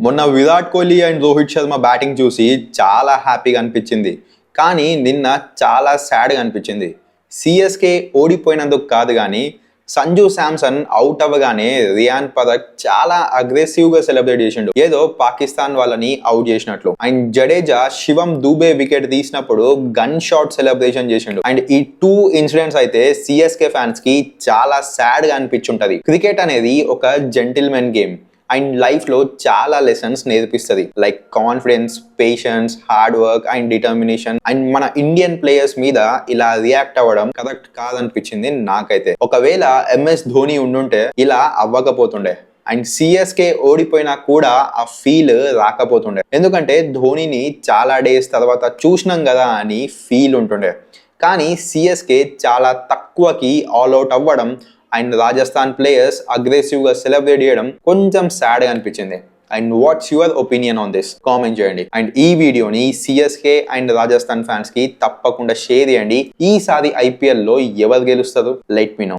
మొన్న Virat Kohli and Rohit Sharma batting చూసి చాలా హ్యాపీగా అనిపించింది. కానీ నిన్న చాలా సాడ్గా అనిపించింది. సిఎస్కే ఓడిపోయినందుకు కాదు కానీ సంజు శాంసన్ అవుట్ అవ్వగానే రియాన్ పరాగ్ చాలా అగ్రెసివ్గా సెలబ్రేట్ చేసిండు, ఏదో పాకిస్తాన్ వాళ్ళని అవుట్ చేసినట్లు. అండ్ జడేజా శివం దూబే వికెట్ తీసినప్పుడు గన్ షాట్ సెలబ్రేషన్ చేసిండు. అండ్ ఈ 2 ఇన్సిడెంట్స్ అయితే సిఎస్కే ఫ్యాన్స్ కి చాలా సాడ్ గా అనిపించుంటది. క్రికెట్ అనేది ఒక జెంటిల్మెన్ గేమ్ అండ్ లైఫ్ లో చాలా లెసన్స్ నేర్పిస్తుంది, like confidence, patience, hard work and determination. And మన ఇండియన్ ప్లేయర్స్ మీద ఇలా రియాక్ట్ అవ్వడం కరెక్ట్ కాదనిపించింది నాకైతే. ఒకవేళ ఎంఎస్ ధోని ఉండుంటే ఇలా అవ్వకపోతుండే అండ్ సిఎస్కే ఓడిపోయినా కూడా ఆ ఫీల్ రాకపోతుండే, ఎందుకంటే ధోనిని చాలా డేస్ తర్వాత చూసినాం కదా అని ఫీల్ ఉంటుండే. కానీ సిఎస్కే చాలా తక్కువకి ఆల్అౌట్ అవ్వడం అండ్ రాజస్థాన్ ప్లేయర్స్ అగ్రెసివ్గా సెలబ్రేట్ చేయడం కొంచెం సాడ్గా అనిపించింది. And what's your opinion on this? Comment చేయండి. అండ్ ఈ వీడియోని సిఎస్కే అండ్ రాజస్థాన్ ఫ్యాన్స్ కి తప్పకుండా షేర్ చేయండి. ఈసారి ఐపీఎల్ లో ఎవరు గెలుస్తారు? Let me no.